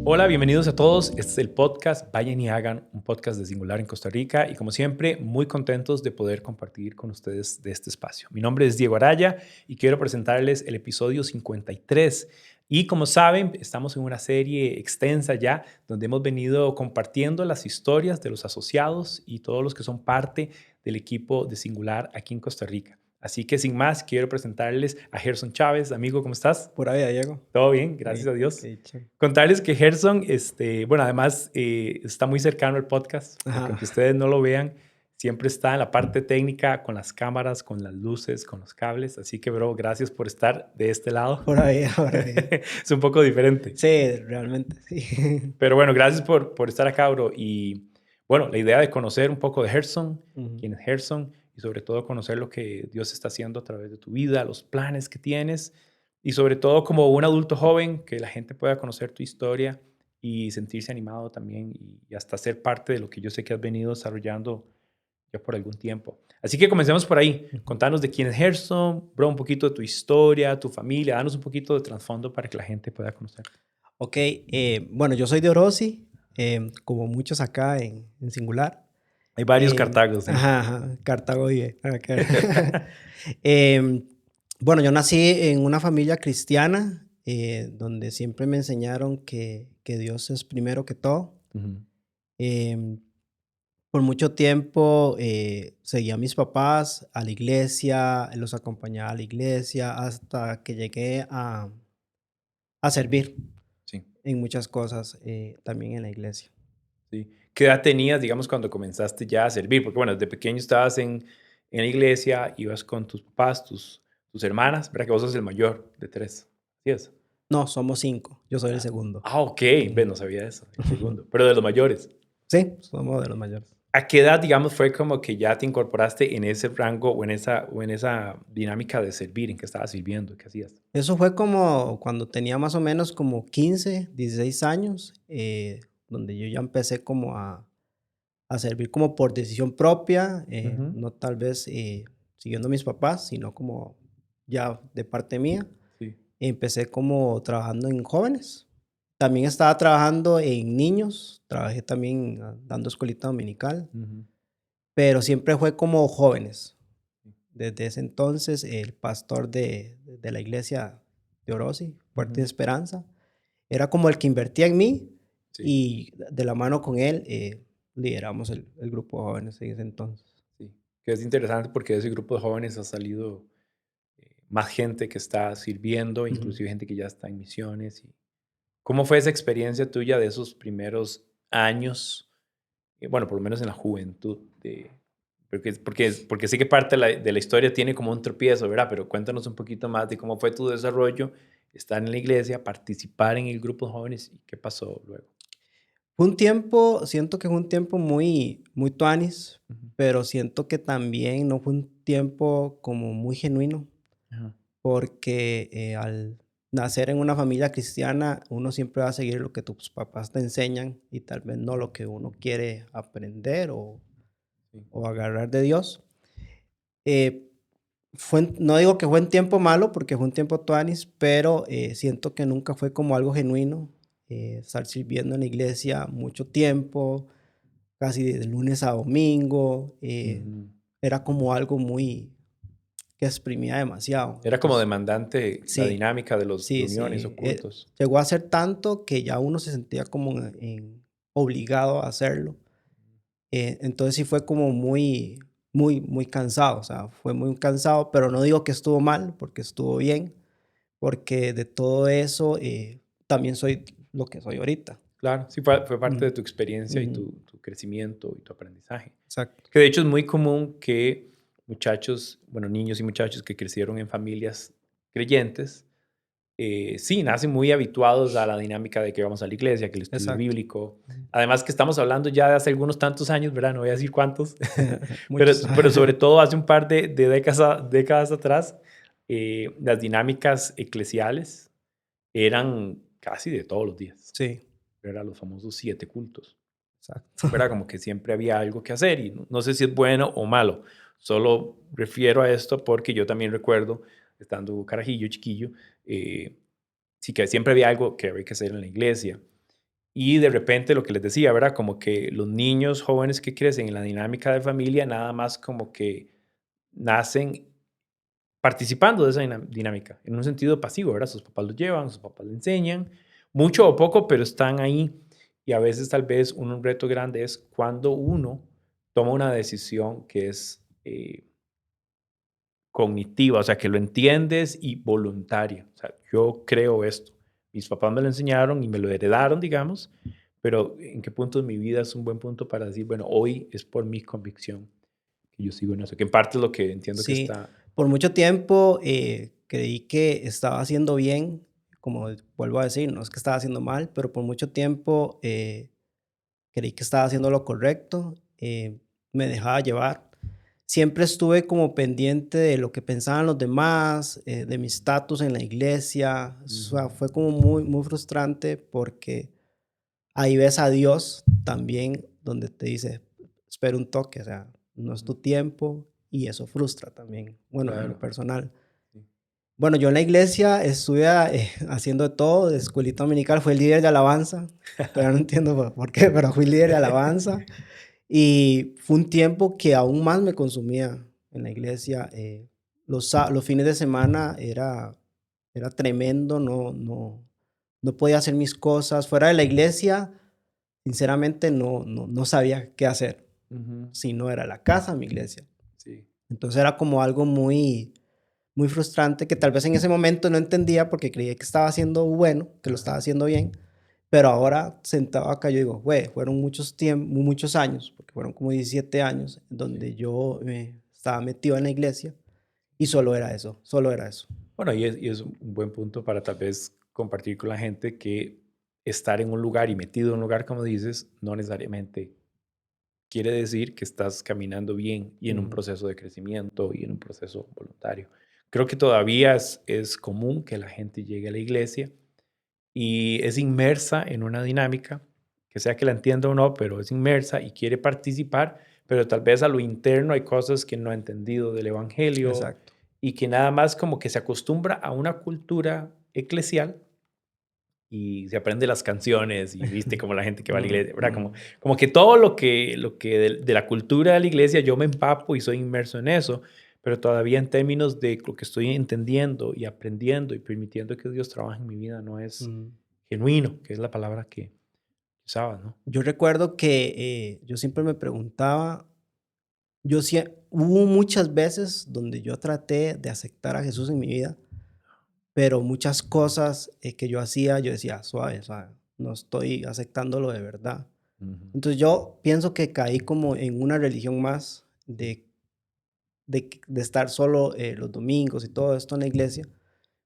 Hola, bienvenidos a todos. Este es el podcast Vayan y Hagan, un podcast de Singular en Costa Rica y como siempre, muy contentos de poder compartir con ustedes de este espacio. Mi nombre es Diego Araya y quiero presentarles el episodio 53. Y como saben, estamos en una serie extensa ya donde hemos venido compartiendo las historias de los asociados y todos los que son parte del equipo de Singular aquí en Costa Rica. Así que sin más, quiero presentarles a Gerson Chávez. Amigo, ¿cómo estás? Pura vida, Diego. Todo bien, gracias a Qué Dios. dicha. Contarles que Gerson, bueno, además está muy cercano al podcast, porque Ajá. aunque ustedes no lo vean, siempre está en la parte técnica, con las cámaras, con las luces, con los cables. Así que, bro, gracias por estar de este lado. Pura vida, pura vida. Es un poco diferente. Sí, realmente, sí. Pero bueno, gracias por estar acá, bro. Y bueno, la idea de conocer un poco de Gerson, Ujú. quién es Gerson, y sobre todo conocer lo que Dios está haciendo a través de tu vida, los planes que tienes, y sobre todo como un adulto joven, que la gente pueda conocer tu historia y sentirse animado también y hasta ser parte de lo que yo sé que has venido desarrollando ya por algún tiempo. Así que comencemos por ahí. Ujú. Contanos de quién es Gerson, bro, un poquito de tu historia, tu familia, danos un poquito de trasfondo para que la gente pueda conocer. Ok, bueno, yo soy de Orosi, como muchos acá en Singular. Hay varios Cartagos, sí. Ajá, ajá, Cartago vive. Acá. Em, bueno, yo nací en una familia cristiana, donde siempre me enseñaron que Dios es primero que todo. Ujú. Em, Por mucho tiempo seguía a mis papás a la iglesia, los acompañaba a la iglesia hasta que llegué a servir Sí, en muchas cosas también en la iglesia. sí. ¿Qué edad tenías, digamos, cuando comenzaste ya a servir? Porque, bueno, desde pequeño estabas en la iglesia, ibas con tus papás, tus hermanas, ¿verdad? Que vos sos el mayor de tres. ¿Sí es? No, somos cinco, yo soy el Ah, segundo. ok. Ve, Ujú. no sabía eso, el segundo. Pero de los mayores. Sí, somos de los mayores. ¿A qué edad, digamos, fue como que ya te incorporaste en ese rango o en esa dinámica de servir? ¿En qué estabas sirviendo? ¿Qué hacías? Eso fue como cuando tenía más o menos como 15, 16 años, donde yo ya empecé como a servir como por decisión propia, Ujú. no tal vez siguiendo a mis papás, sino como ya de parte mía. Sí. Empecé como trabajando en jóvenes. También estaba trabajando en niños, trabajé también dando escuelita dominical, Ujú. pero siempre fue como jóvenes. Desde ese entonces, el pastor de la iglesia de Orosi, Fuerte de Ujú. Esperanza, era como el que invertía en mí Sí. y de la mano con él lideramos el grupo de jóvenes en ese entonces. Sí, que es interesante porque de ese grupo de jóvenes ha salido más gente que está sirviendo, Ujú. inclusive gente que ya está en misiones. ¿Cómo fue esa experiencia tuya de esos primeros años? Bueno, por lo menos en la juventud. Porque sé que parte de la historia tiene como un tropiezo, ¿verdad? Pero cuéntanos un poquito más de cómo fue tu desarrollo, estar en la iglesia, participar en el grupo de jóvenes y qué pasó luego. Fue un tiempo, siento que fue un tiempo muy, muy tuanis, Ujú. pero siento que también no fue un tiempo como muy genuino, Ajá. porque al nacer en una familia cristiana, uno siempre va a seguir lo que tus papás te enseñan y tal vez no lo que uno quiere aprender Sí. o agarrar de Dios. Eh, no digo que fue un tiempo malo, porque fue un tiempo tuanis, pero siento que nunca fue como algo genuino, estar sirviendo en la iglesia mucho tiempo, casi de lunes a domingo, Ujú. era como algo muy que exprimía demasiado. Era como Entonces, demandante la sí, dinámica de las sí, reuniones sí, o cultos. llegó a ser tanto que ya uno se sentía como obligado a hacerlo. Entonces sí fue como muy, muy, muy cansado, o sea, fue muy cansado, pero no digo que estuvo mal, porque estuvo bien, porque de todo eso también soy lo que soy ahorita. Claro, sí fue parte de Ujú, tu experiencia y ujú, tu crecimiento y tu aprendizaje. exacto. Que de hecho es muy común que muchachos, bueno, niños y muchachos que crecieron en familias creyentes, sí, nacen muy habituados a la dinámica de que vamos a la iglesia, que el estudio Exacto. bíblico. Ujú. Además que estamos hablando ya de hace algunos tantos años, ¿verdad? No voy a decir cuántos, pero, Muchos. pero sobre todo hace un par de décadas atrás, las dinámicas eclesiales eran casi de todos los días. Sí, Era los famosos 7 cultos. exacto. ¿Verdad? Como que siempre había algo que hacer y no sé si es bueno o malo. Solo refiero a esto porque yo también recuerdo, estando carajillo, chiquillo, sí que siempre había algo que había que hacer en la iglesia. Y de repente lo que les decía, ¿verdad? Como que los niños jóvenes que crecen en la dinámica de familia nada más como que nacen participando de esa dinámica, en un sentido pasivo, ¿verdad? Sus papás los llevan, sus papás le enseñan, mucho o poco, pero están ahí. Y a veces tal vez un reto grande es cuando uno toma una decisión que es cognitiva, o sea, que lo entiendes y voluntaria. O sea, yo creo esto. Mis papás me lo enseñaron y me lo heredaron, digamos, pero ¿en qué punto de mi vida es un buen punto para decir, bueno, hoy es por mi convicción que yo sigo en eso? Que en parte es lo que entiendo que Sí, está... por mucho tiempo creí que estaba haciendo bien, como vuelvo a decir, no es que estaba haciendo mal, pero por mucho tiempo creí que estaba haciendo lo correcto, me dejaba llevar. Siempre estuve como pendiente de lo que pensaban los demás, de mi estatus en la iglesia. O sea, Ujú, fue como muy, muy frustrante porque ahí ves a Dios también donde te dice, espera un toque, o sea, no es ujú, tu tiempo y eso frustra también, bueno, en lo claro. personal. Sí. Bueno, yo en la iglesia estuve haciendo de todo, de escuelita dominical, fui el líder de alabanza, todavía no entiendo por qué, pero fui líder de alabanza y fue un tiempo que aún más me consumía en la iglesia. Los fines de semana era tremendo, no podía hacer mis cosas. Fuera de la iglesia, sinceramente no sabía qué hacer, Ujú, si no era la casa, mi iglesia. sí. Entonces era como algo muy, muy frustrante que tal vez en ese momento no entendía porque creía que estaba haciendo bueno, que lo Ajá. estaba haciendo bien, pero ahora sentado acá yo digo, güey, fueron muchos años, porque fueron como 17 años, Sí. donde yo estaba metido en la iglesia y solo era eso, solo era eso. Bueno, y es un buen punto para tal vez compartir con la gente que estar en un lugar y metido en un lugar, como dices, no necesariamente quiere decir que estás caminando bien y en un Ujú. proceso de crecimiento y en un proceso voluntario. Creo que todavía es común que la gente llegue a la iglesia y es inmersa en una dinámica, que sea que la entienda o no, pero es inmersa y quiere participar, pero tal vez a lo interno hay cosas que no ha entendido del evangelio Exacto. y que nada más como que se acostumbra a una cultura eclesial y se aprende las canciones y viste como la gente que va a la Ujú, iglesia, ¿verdad? ujú. Como que todo lo que de la cultura de la iglesia yo me empapo y soy inmerso en eso, pero todavía en términos de lo que estoy entendiendo y aprendiendo y permitiendo que Dios trabaje en mi vida no es Mm. genuino, que es la palabra que usabas, ¿no? Yo recuerdo que yo siempre me preguntaba, hubo muchas veces donde yo traté de aceptar a Jesús en mi vida, pero muchas cosas que yo hacía, yo decía, suave, suave, no estoy aceptándolo de verdad. Ujú, Entonces yo pienso que caí como en una religión más sí, de estar solo los domingos y todo esto en la iglesia,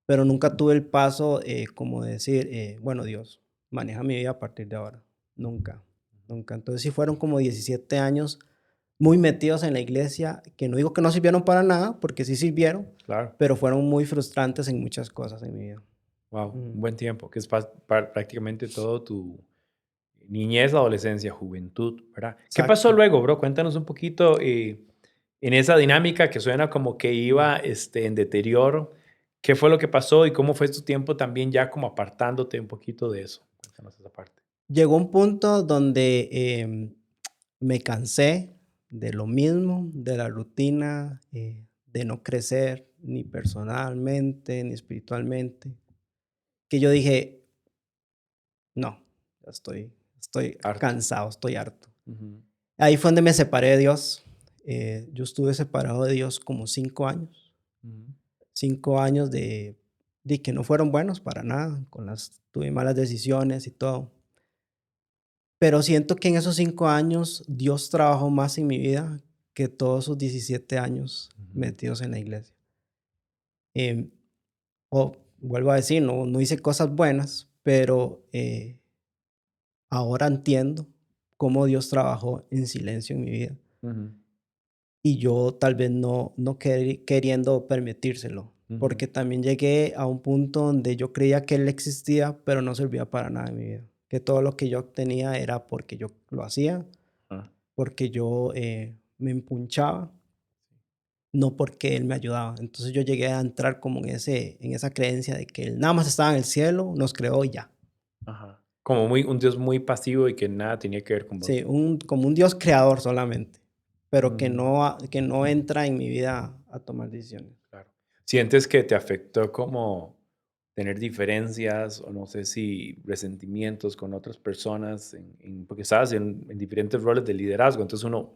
pero nunca tuve el paso como de decir, bueno, Dios, maneja mi vida a partir de ahora. Nunca, nunca. Entonces sí fueron como 17 años muy metidos en la iglesia, que no digo que no sirvieron para nada, porque sí sirvieron, claro. pero fueron muy frustrantes en muchas cosas en mi vida. Wow, Mm, un buen tiempo, que es prácticamente todo tu niñez, adolescencia, juventud, ¿verdad? ¿Qué pasó exacto. luego, bro? Cuéntanos un poquito en esa dinámica que suena como que iba en deterioro. ¿Qué fue lo que pasó y cómo fue tu tiempo también ya como apartándote un poquito de eso? Cuéntanos esa parte. Llegó un punto donde me cansé de lo mismo, de la rutina, de no crecer ni personalmente ni espiritualmente, que yo dije, no, ya estoy Harto. cansado, estoy harto. Ujú, Ahí fue donde me separé de Dios. Yo estuve separado de Dios como 5 años, ujú, 5 años de que no fueron buenos para nada, tuve malas decisiones y todo. Pero siento que en esos 5 años Dios trabajó más en mi vida que todos esos 17 años ujú, metidos en la iglesia. Em, vuelvo a decir, no hice cosas buenas, pero ahora entiendo cómo Dios trabajó en silencio en mi vida. ujú, Y yo tal vez no queriendo permitírselo, ujú. porque también llegué a un punto donde yo creía que Él existía, pero no servía para nada en mi vida. Que todo lo que yo obtenía era porque yo lo hacía, Ah, porque yo me empunchaba, no porque Él me ayudaba. Entonces yo llegué a entrar como en esa creencia de que Él nada más estaba en el cielo, nos creó y ya. ajá. Como un Dios muy pasivo y que nada tenía que ver con Sí, vos. como un Dios creador solamente, pero Mm, que no entra en mi vida a tomar decisiones. claro. ¿Sientes que te afectó como tener diferencias o no sé si resentimientos con otras personas porque estabas en diferentes roles de liderazgo? Entonces uno,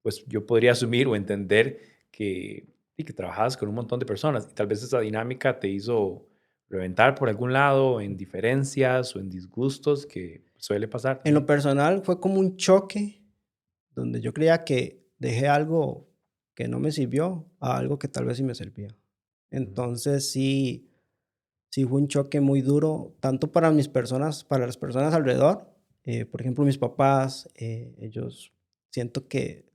pues yo podría asumir o entender que, y que trabajabas con un montón de personas y tal vez esa dinámica te hizo reventar por algún lado en diferencias o en disgustos que suele pasar En lo también. personal fue como un choque donde yo creía que dejé algo que no me sirvió a algo que tal vez sí me servía. Ujú, Entonces sí fue un choque muy duro, tanto para mis personas, para las personas alrededor. Por ejemplo, mis papás, ellos siento que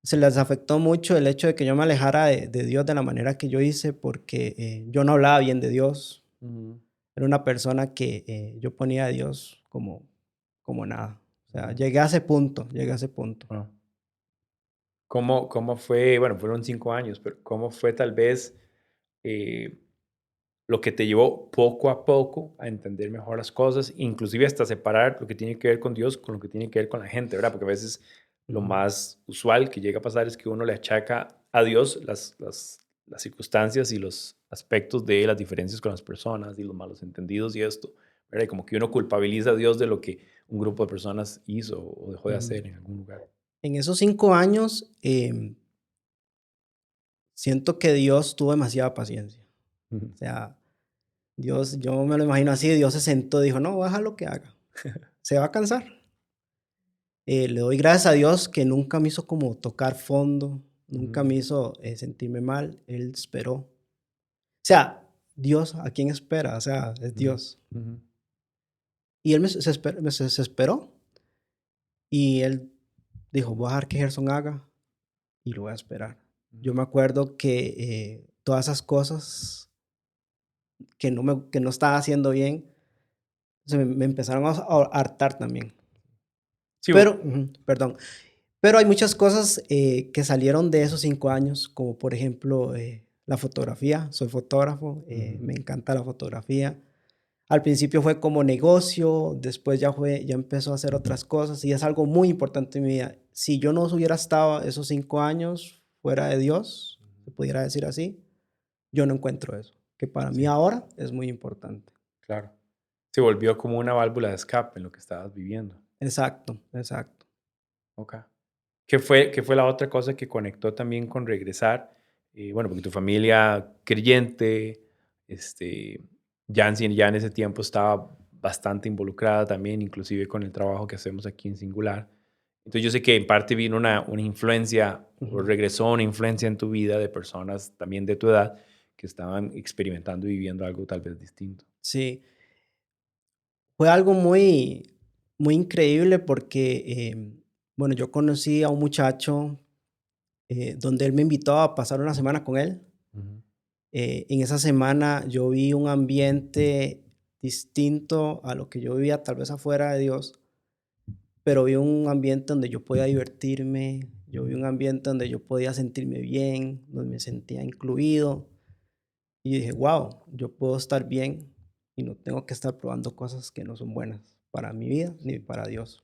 se les afectó mucho el hecho de que yo me alejara de Dios de la manera que yo hice, porque yo no hablaba bien de Dios. ujú, Era una persona que yo ponía a Dios como nada. O sea, ujú. llegué a ese punto. Ah. ¿Cómo fue? Bueno, fueron 5 años, pero ¿cómo fue tal vez eh, lo que te llevó poco a poco a entender mejor las cosas, inclusive hasta separar lo que tiene que ver con Dios con lo que tiene que ver con la gente, ¿verdad? Porque a veces lo Ujú, más usual que llega a pasar es que uno le achaca a Dios las circunstancias y los aspectos de las diferencias con las personas y los malos entendidos y esto, ¿verdad? Y como que uno culpabiliza a Dios de lo que un grupo de personas hizo o dejó de ujú. hacer en algún lugar. En esos 5 años, siento que Dios tuvo demasiada paciencia. Ujú. O sea, Dios, yo me lo imagino así, Dios se sentó y dijo, no, baja lo que haga, se va a cansar. Le doy gracias a Dios que nunca me hizo como tocar fondo, nunca Ujú, me hizo sentirme mal, Él esperó. O sea, Dios, ¿a quién espera? O sea, es ujú, Dios. ujú, Y Él se esperó y Él dijo, voy a dejar que Gerson haga y lo voy a esperar. Yo ujú. me acuerdo que todas esas cosas que no estaba haciendo bien, me empezaron a hartar también. Sí, Pero, ujú, perdón, pero hay muchas cosas que salieron de esos 5 años, como por ejemplo la fotografía. Soy fotógrafo, ujú, me encanta la fotografía. Al principio fue como negocio, después ya empezó a hacer otras cosas y es algo muy importante en mi vida. Si yo no hubiera estado esos 5 años fuera de Dios, se ujú. pudiera decir así, yo no encuentro eso, que para mí Sí, ahora es muy importante. claro. Se volvió como una válvula de escape en lo que estabas viviendo. Exacto, exacto. Okey. Qué fue la otra cosa que conectó también con regresar? Bueno, porque tu familia creyente, este, ya en ese tiempo estaba bastante involucrada también, inclusive con el trabajo que hacemos aquí en Singular. Entonces, yo sé que en parte vino una influencia, o Ujú. regresó una influencia en tu vida de personas también de tu edad que estaban experimentando y viviendo algo tal vez distinto. Sí, fue algo muy increíble porque, bueno, yo conocí a un muchacho donde él me invitó a pasar una semana con él. Ujú, En esa semana yo vi un ambiente distinto a lo que yo vivía tal vez afuera de Dios, pero vi un ambiente donde yo podía divertirme, yo vi un ambiente donde yo podía sentirme bien, donde me sentía incluido. Y dije, wow, yo puedo estar bien y no tengo que estar probando cosas que no son buenas para mi vida ni para Dios.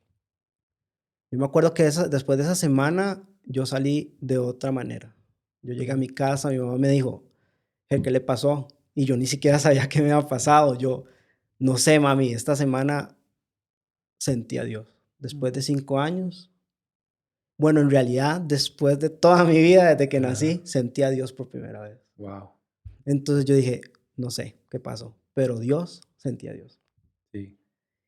Yo me acuerdo que después de esa semana yo salí de otra manera. Yo llegué a ujú, mi casa, mi mamá me dijo, ¿qué le pasó? Y yo ni siquiera sabía qué me había pasado. Yo, no sé, mami, esta semana sentí a Dios. Después de ujú. 5 años, bueno, en realidad, después de toda mi vida, desde que Ajá. nací, sentí a Dios por primera vez. Wow. Entonces yo dije, no sé qué pasó, pero Dios, sentí a Dios. Sí.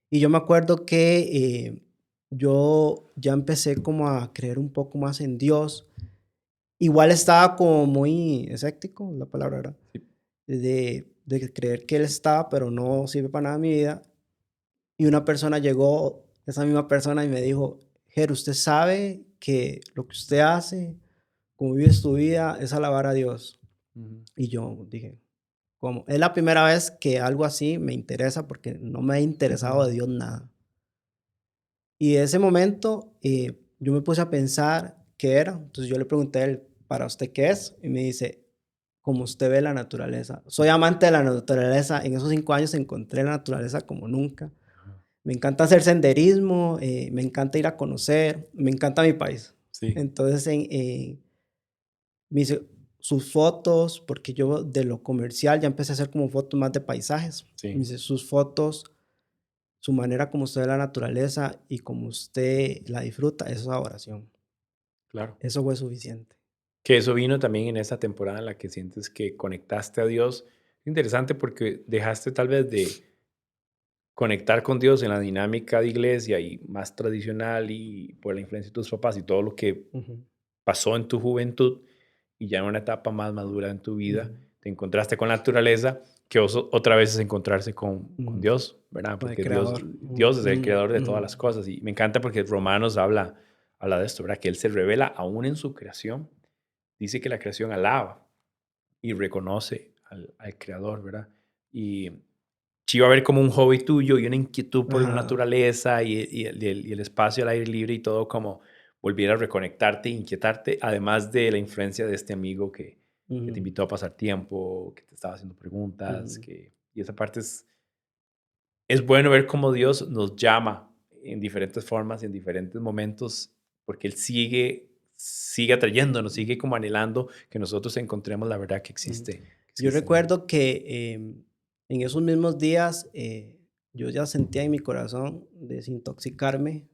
Y yo me acuerdo que yo ya empecé como a creer un poco más en Dios. Igual estaba como muy escéptico, la palabra, ¿verdad? Sí. De creer que Él estaba, pero no sirve para nada en mi vida. Y una persona llegó, esa misma persona, y me dijo, Ger, usted sabe que lo que usted hace, como vives tu vida, es alabar a Dios. Ujú, Y yo dije, ¿cómo? Es la primera vez que algo así me interesa porque no me ha interesado de ujú, Dios nada. Y de ese momento yo me puse a pensar qué era. Entonces yo le pregunté a él, ¿para usted qué es? Y me dice, como usted ve la naturaleza. Soy amante de la naturaleza. En esos 5 años encontré la naturaleza como nunca. Me encanta hacer senderismo, me encanta ir a conocer, me encanta mi país. Sí, Entonces, mis, sus fotos, porque yo de lo comercial ya empecé a hacer como fotos más de paisajes. sí, Sus fotos, su manera como usted ve la naturaleza y como usted la disfruta, eso es adoración. claro. Eso fue suficiente. Que eso vino también en esa temporada en la que sientes que conectaste a Dios. Interesante porque dejaste tal vez de conectar con Dios en la dinámica de iglesia y más tradicional y por la influencia de tus papás y todo lo que Ujú, pasó en tu juventud y ya en una etapa más madura en tu vida, ujú, te encontraste con la naturaleza, que otra vez es encontrarse con ujú. Dios, ¿verdad? Con el Porque Dios, creador. Dios es el creador de todas Ujú, las cosas y me encanta porque Romanos habla de esto, ¿verdad? Que Él se revela aún en su creación. Dice que la creación alaba y reconoce al creador, ¿verdad? Y si iba a haber como un hobby tuyo y una inquietud por la ajá, naturaleza y el espacio al aire libre y todo, como volviera a reconectarte e inquietarte, además de la influencia de este amigo que te ujú, invitó a pasar tiempo, que te estaba haciendo preguntas, ujú, y esa parte es bueno ver cómo Dios nos llama en diferentes formas y en diferentes momentos, porque Él sigue atrayéndonos, sigue como anhelando que nosotros encontremos la verdad ujú. que Yo existe en Él. recuerdo que en esos mismos días yo ya sentía en mi corazón desintoxicarme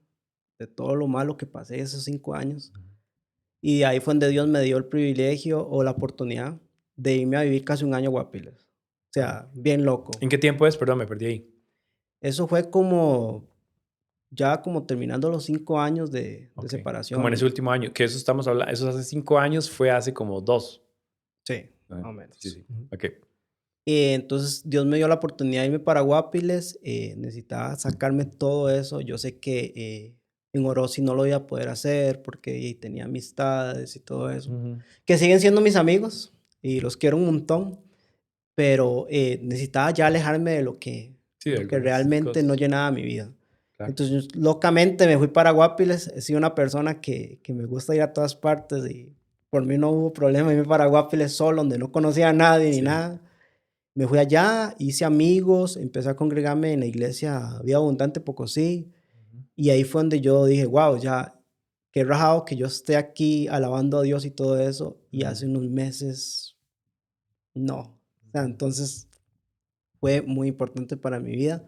de todo lo malo que pasé esos 5 años. Y ahí fue donde Dios me dio el privilegio o la oportunidad de irme a vivir casi un año a Guapiles. O Wow. sea, bien loco. ¿En qué tiempo es? Perdón, me perdí ahí. Eso fue como, ya como terminando los 5 años de Ok. Como en ese separación. último año, que eso estamos hablando, eso hace 5 años, fue hace como dos. Sí, Ah, más o sí, menos. sí. Ujú. Ok. Entonces Dios me dio la oportunidad de irme para Guapiles. Necesitaba sacarme todo eso. Yo sé que en Orosi no lo iba a poder hacer porque tenía amistades y todo eso, Ujú. que siguen siendo mis amigos y los quiero un montón, pero necesitaba ya alejarme de Sí, de lo que algunas realmente no cosas. llenaba mi vida. Claro. Entonces, locamente me fui para Guapiles. He sido una persona que me gusta ir a todas partes y por mí no hubo problema irme para Guapiles solo, donde no conocía a nadie ni Sí. nada. Me fui allá, hice amigos, empecé a congregarme en la iglesia Vida Abundante Pocosí, Ujú. y ahí fue donde yo dije, wow, ya, qué rajado que yo esté aquí alabando a Dios y todo eso, y Ujú. hace unos meses no. O sea, entonces fue muy importante para mi vida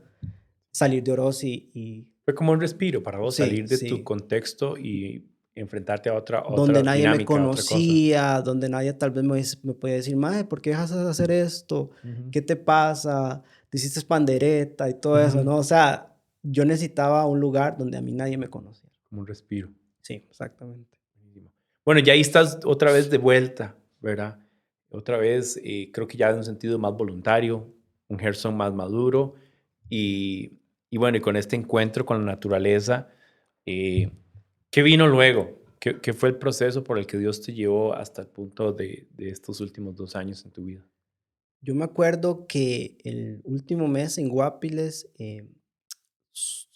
salir de Orosi y Fue como un respiro para vos sí, salir de tu sí, contexto y enfrentarte a donde otra nadie me dinámica, a otra cosa. conocía, donde nadie tal vez me podía decir, mae, ¿por qué dejas de hacer esto? Ujú. ¿Qué te pasa? Te hiciste pandereta y todo eso, Ujú. ¿no? O sea, yo necesitaba un lugar donde a mí nadie me conociera. Como un respiro. Sí, exactamente. Buenísimo. Bueno, ya ahí estás otra vez de vuelta, ¿verdad? Otra vez, creo que ya en un sentido más voluntario, un Gerson más maduro y bueno, y con este encuentro con la naturaleza, eh, ¿qué vino luego? ¿Qué fue el proceso por el que Dios te llevó hasta el punto de estos últimos 2 años en tu vida? Yo me acuerdo que el último mes en Guapiles s-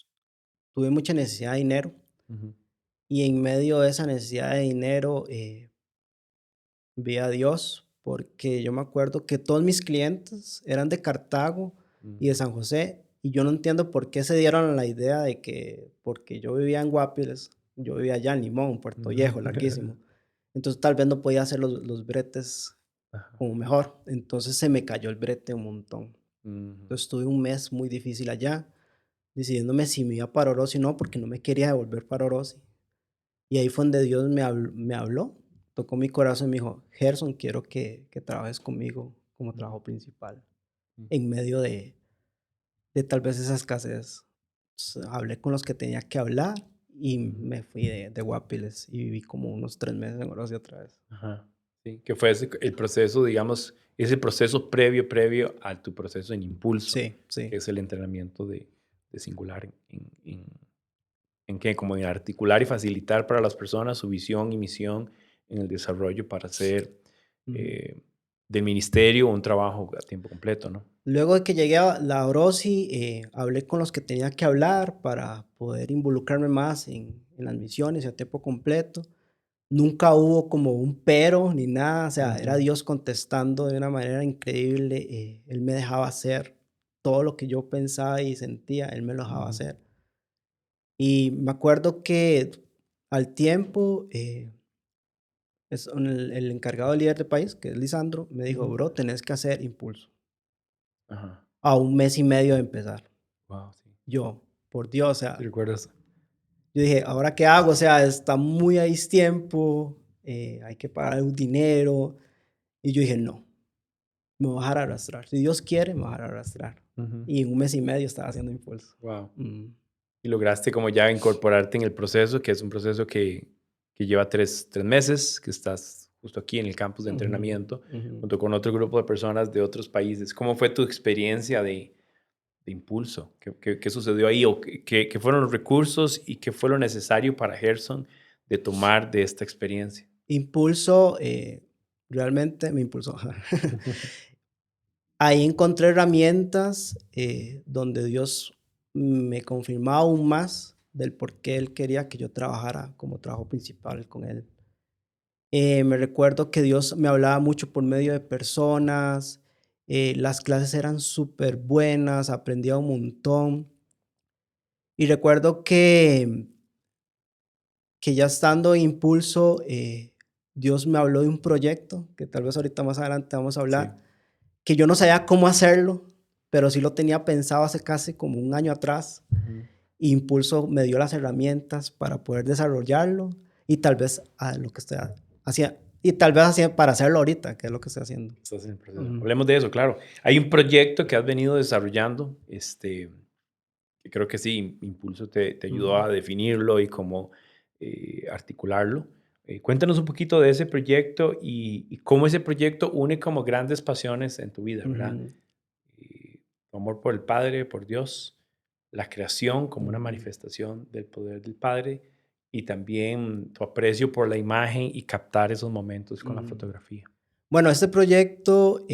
tuve mucha necesidad de dinero Ujú. y en medio de esa necesidad de dinero vi a Dios porque yo me acuerdo que todos mis clientes eran de Cartago y de Ujú. San José y yo no entiendo por qué se dieron la idea de que porque yo vivía en Guapiles, yo vivía allá en Limón, Puerto Ujú. Viejo, larguísimo. Entonces tal vez no podía hacer los bretes Ajá. como mejor. Entonces se me cayó el brete un montón. Ujú. Entonces tuve un mes muy difícil allá, decidiéndome si me iba para Orosi o no, porque no me quería devolver para Orosi. Y ahí fue donde Dios me habló, tocó mi corazón y me dijo, Gerson, quiero que trabajes conmigo como Ujú. trabajo principal, Ujú. en medio de tal vez esa escasez. Hablé con los que tenía que hablar y Ujú. me fui de Guapiles y viví como unos 3 meses en Orosi otra vez. Ajá, sí, que fue el proceso, digamos, ese proceso previo a tu proceso en impulso, Sí, que sí. es el entrenamiento de singular en que como en articular y facilitar para las personas su visión y misión en el desarrollo para hacer Ujú. eh, del ministerio un trabajo a tiempo completo, ¿no? Luego de que llegué a la Orosi, hablé con los que tenía que hablar para poder involucrarme más en las misiones y a tiempo completo. Nunca hubo como un pero ni nada, o sea, era Ujú. Dios contestando de una manera increíble, Él me dejaba hacer. todo lo que yo pensaba y sentía, Él me lo dejaba Ujú. hacer. Y me acuerdo que al tiempo, el encargado del líder del país, que es Lisandro, me dijo, Ujú. bro, tenés que hacer impulso Ajá. a un mes y medio de empezar. Wow, sí. Yo, por Dios, o ¿Te sea, recuerdas? yo dije, ¿ahora qué hago? O sea, está muy a tiempo, hay que pagar un dinero. Y yo dije, no, me voy a dejar arrastrar. Si Dios quiere, me voy a dejar arrastrar. Y en un mes y medio estaba haciendo impulso. Wow. Mm, Y lograste como ya incorporarte en el proceso, que es un proceso que lleva tres meses, que estás justo aquí en el campus de ujú, entrenamiento, ujú. junto con otro grupo de personas de otros países. ¿Cómo fue tu experiencia de impulso? ¿Qué sucedió ahí? ¿O qué fueron los recursos y qué fue lo necesario para Gerson de tomar de esta experiencia? Impulso, realmente me impulsó. Ahí encontré herramientas donde Dios me confirmaba aún más del por qué Él quería que yo trabajara como trabajo principal con Él. Me recuerdo que Dios me hablaba mucho por medio de personas, las clases eran súper buenas, aprendía un montón. Y recuerdo que ya estando en Impulso, Dios me habló de un proyecto, que tal vez ahorita más adelante vamos a Sí. hablar, que yo no sabía cómo hacerlo, pero sí lo tenía pensado hace casi como un año atrás. Ujú. Impulso me dio las herramientas para poder desarrollarlo y tal vez lo que estoy haciendo, y tal vez para hacerlo ahorita, que es lo que estoy haciendo. Estás en el proceso. Ujú, Hablemos de eso, claro. Hay un proyecto que has venido desarrollando, que creo que sí, Impulso te ayudó ujú, a definirlo y cómo articularlo. Cuéntanos un poquito de ese proyecto y cómo ese proyecto une como grandes pasiones en tu vida, ¿verdad? ujú, Tu amor por el Padre, por Dios, la creación como una ujú, manifestación del poder del Padre y también tu aprecio por la imagen y captar esos momentos con la ujú. fotografía. Bueno, este proyecto,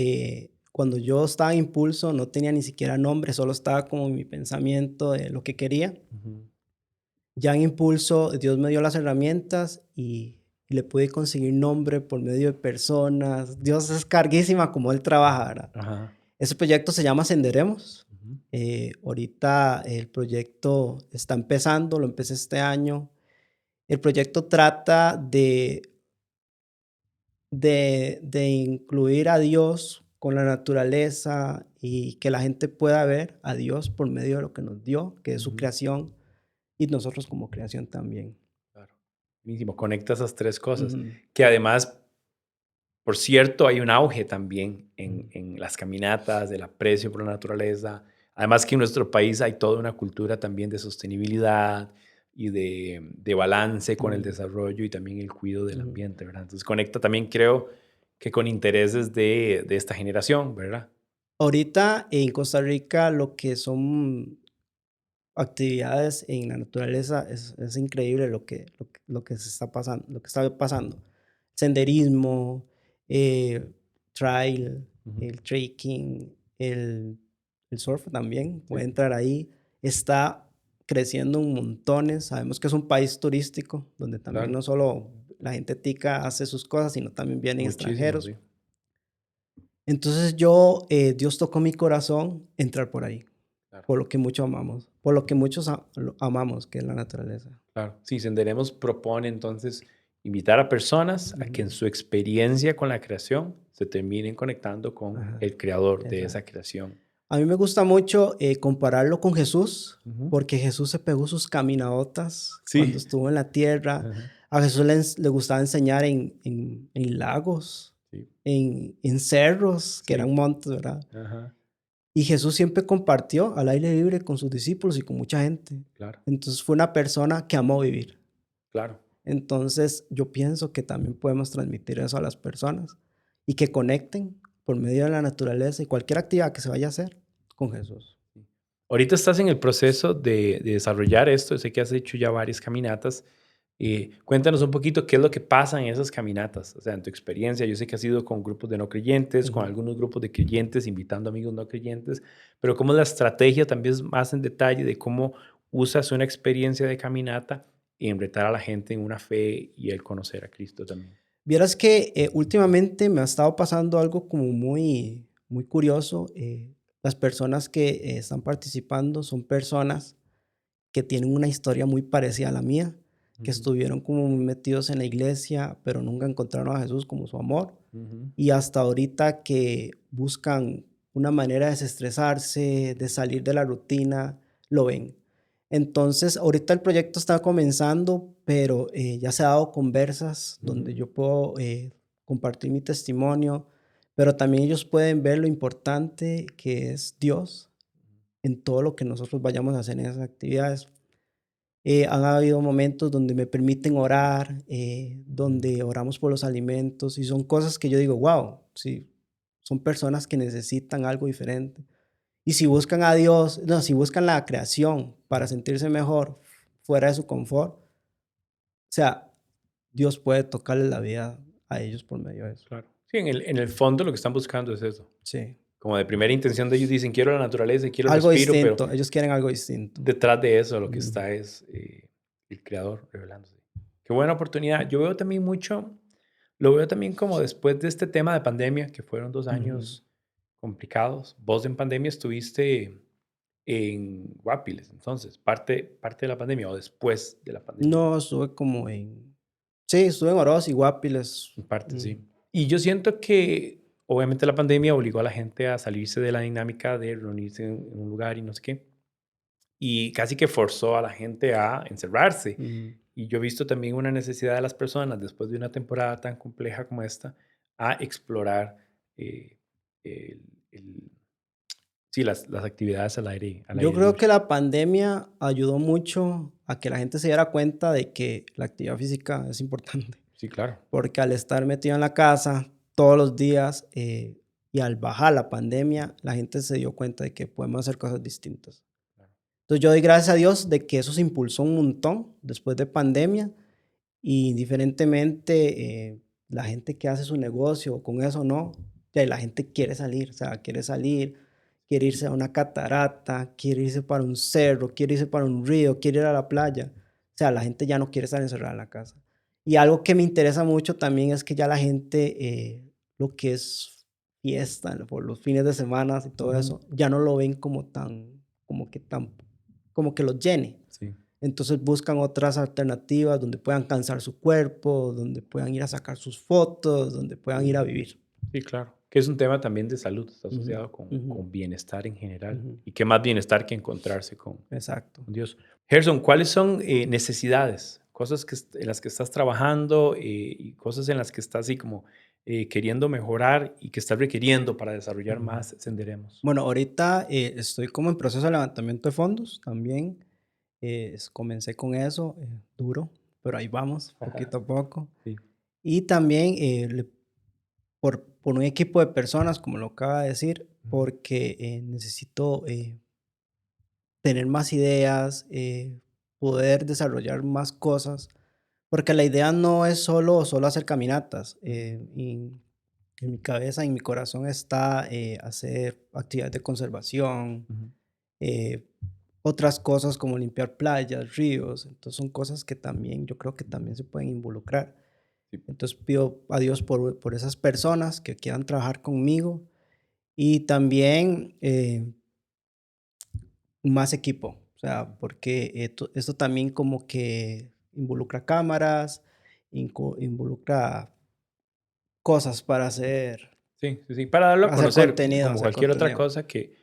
cuando yo estaba en Impulso, no tenía ni siquiera nombre, solo estaba como en mi pensamiento de lo que quería. Ujú. Ya en Impulso, Dios me dio las herramientas y le pude conseguir nombre por medio de personas. Dios es carguísima como Él trabaja, ¿verdad? Ajá. Ese proyecto se llama Senderemos. Ujú. Ahorita el proyecto está empezando, lo empecé este año. El proyecto trata de incluir a Dios con la naturaleza y que la gente pueda ver a Dios por medio de lo que nos dio, que es su Ujú. creación, y nosotros como creación también. Claro. Buenísimo, conecta esas tres cosas, Ujú, que además, por cierto, hay un auge también ujú, en las caminatas, del aprecio por la naturaleza. Además que en nuestro país hay toda una cultura también de sostenibilidad y de balance con el ujú, desarrollo y también el cuidado del ujú. ambiente, ¿verdad? Entonces conecta también, creo, que con intereses de esta generación, ¿verdad? Ahorita en Costa Rica lo que son actividades en la naturaleza es increíble lo que se está pasando, lo que está pasando. Senderismo, trail, Ujú. el trekking, el surf también Sí, puede entrar ahí. Está creciendo un montones. Sabemos que es un país turístico donde también claro, no solo la gente tica hace sus cosas, sino también vienen muchísimo, extranjeros. sí, Entonces Dios tocó mi corazón entrar por ahí, claro. por lo que mucho amamos, por lo que muchos lo amamos, que es la naturaleza. Claro, sí, Senderemos propone entonces invitar a personas a que en Ujú, su experiencia con la creación se terminen conectando con ajá, el creador de esa exacto. creación. A mí me gusta mucho compararlo con Jesús, Ujú. porque Jesús se pegó sus caminadotas cuando Sí. estuvo en la tierra. Ajá. A Jesús le gustaba enseñar en lagos, Sí, en cerros, que sí. eran montes, ¿verdad? Ajá. Y Jesús siempre compartió al aire libre con sus discípulos y con mucha gente. Claro, Entonces fue una persona que amó vivir. claro. Entonces, yo pienso que también podemos transmitir eso a las personas y que conecten por medio de la naturaleza y cualquier actividad que se vaya a hacer con Jesús. Sí. Ahorita estás en el proceso de desarrollar esto. Sé que has hecho ya varias caminatas. Cuéntanos un poquito qué es lo que pasa en esas caminatas. O sea, en tu experiencia, yo sé que has ido con grupos de no creyentes, con Ujú. algunos grupos de creyentes, invitando amigos no creyentes, pero cómo es la estrategia también es más en detalle de cómo usas una experiencia de caminata y retar a la gente en una fe y el conocer a Cristo también. Vieras que últimamente me ha estado pasando algo como muy, muy curioso. las personas que están participando son personas que tienen una historia muy parecida a la mía, que Ujú, estuvieron como muy metidos en la iglesia, pero nunca encontraron a Jesús como su amor. ujú, Y hasta ahorita que buscan una manera de desestresarse, de salir de la rutina, lo ven. Entonces, ahorita el proyecto está comenzando, pero ya se ha dado conversas donde ujú. yo puedo compartir mi testimonio, pero también ellos pueden ver lo importante que es Dios en todo lo que nosotros vayamos a hacer en esas actividades. Han habido momentos donde me permiten orar, Mm, donde oramos por los alimentos y son cosas que yo digo, wow, sí, son personas que necesitan algo diferente. Y si buscan a Dios, no, si buscan la creación para mm, sentirse mejor fuera de su confort, o sea, Dios puede tocarle la vida a ellos por medio de eso. claro. Sí, en el fondo lo que están buscando es eso. Sí, Como de primera intención de ellos dicen, quiero la naturaleza y quiero el algo respiro, pero distinto, ellos quieren algo distinto. detrás de eso lo que Ujú. está es el creador revelándose. Qué buena oportunidad. Yo veo también mucho, lo veo también como después de este tema de pandemia, que fueron 2 años Ujú. complicados. Vos en pandemia estuviste en Guapiles, entonces, parte de la pandemia o después de la pandemia. No, estuve como en, sí, estuve en Oroz y Guapiles. En parte, Mm. sí. Y yo siento que obviamente la pandemia obligó a la gente a salirse de la dinámica de reunirse en un lugar y no sé qué. Y casi que forzó a la gente a encerrarse. Ujú. Y yo he visto también una necesidad de las personas después de una temporada tan compleja como esta a explorar eh, el- el- sí, las actividades al Yo aire creo libre. que la pandemia ayudó mucho a que la gente se diera cuenta de que la actividad física es importante, Sí, claro. porque al estar metido en la casa todos los días y al bajar la pandemia, la gente se dio cuenta de que podemos hacer cosas distintas. Claro. Entonces yo doy gracias a Dios de que eso se impulsó un montón después de pandemia y indiferentemente la gente que hace su negocio con eso no, ya la gente quiere salir, o sea, quiere salir, quiere irse a una catarata, quiere irse para un cerro, quiere irse para un río, quiere ir a la playa. O sea, la gente ya no quiere estar encerrada en la casa. Y algo que me interesa mucho también es que ya la gente, lo que es fiesta, por los fines de semana y todo Ujú. eso, ya no lo ven como tan, como que los llene. Sí, Entonces buscan otras alternativas donde puedan cansar su cuerpo, donde puedan ir a sacar sus fotos, donde puedan ir a vivir. sí, claro. Que es un tema también de salud, está Ujú, asociado ujú, con bienestar en general. ujú. Y qué más bienestar que encontrarse Exacto. con Dios. Gerson, ¿cuáles son necesidades? Cosas en las que estás trabajando y cosas en las que estás así como queriendo mejorar y que estás requiriendo para desarrollar Ujú. más Senderemos. Bueno, ahorita estoy como en proceso de levantamiento de fondos también. Comencé con eso, duro, pero ahí vamos, poquito a poco. Sí. Y también por un equipo de personas, como lo acaba de decir, Ujú, porque necesito tener más ideas, poder desarrollar más cosas, porque la idea no es solo hacer caminatas. ujú, Y en mi cabeza, en mi corazón está hacer actividades de conservación, ujú. eh, otras cosas como limpiar playas, ríos. Entonces son cosas que también yo creo que también se pueden involucrar. Sí, Entonces pido a Dios por esas personas que quieran trabajar conmigo y también más equipo, o sea, porque esto también como que involucra cámaras, involucra cosas sí, sí, sí. Para darlo a conocer, como hacer cualquier otra contenido. cosa que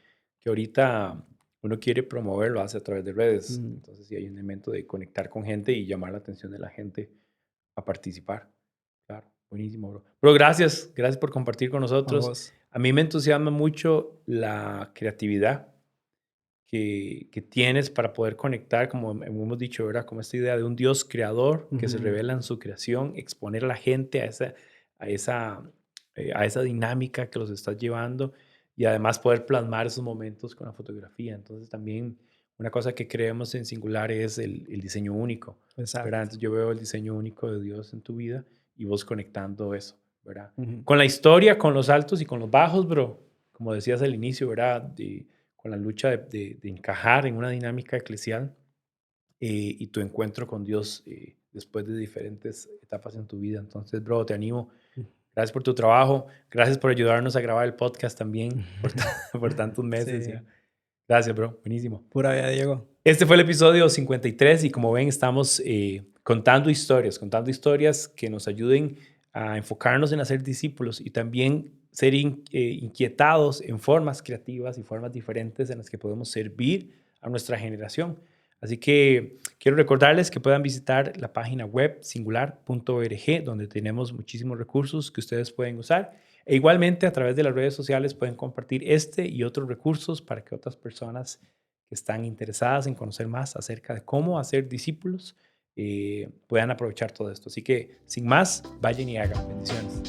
ahorita uno quiere promover, lo hace a través de redes. Ujú. Entonces sí hay un elemento de conectar con gente y llamar la atención de la gente a participar. Claro, buenísimo, bro. Bro, gracias por compartir con A nosotros. vos. A mí me entusiasma mucho la creatividad que tienes para poder conectar, como hemos dicho, ¿verdad? Como esta idea de un Dios creador que se Ujú. revela en su creación, exponer a la gente a esa, a esa dinámica que los estás llevando y además poder plasmar esos momentos con la fotografía. Entonces también una cosa que creemos en Singular es el diseño único, ¿verdad? Exacto. Entonces yo veo el diseño único de Dios en tu vida y vos conectando eso, ¿verdad? Ujú. Con la historia, con los altos y con los bajos, bro. Como decías al inicio, ¿verdad? Con la lucha de encajar en una dinámica eclesial y tu encuentro con Dios después de diferentes etapas en tu vida. Entonces, bro, te animo. Gracias por tu trabajo. Gracias por ayudarnos a grabar el podcast también por tantos meses. Sí. Ya. Gracias, bro. Buenísimo. Pura vida, Diego. Este fue el episodio 53 y como ven estamos contando historias que nos ayuden a enfocarnos en hacer discípulos y también ser inquietados en formas creativas y formas diferentes en las que podemos servir a nuestra generación. Así que quiero recordarles que puedan visitar la página web singular.org, donde tenemos muchísimos recursos que ustedes pueden usar. E igualmente a través de las redes sociales pueden compartir este y otros recursos para que otras personas que están interesadas en conocer más acerca de cómo hacer discípulos puedan aprovechar todo esto. Así que sin más, vayan y hagan. Bendiciones.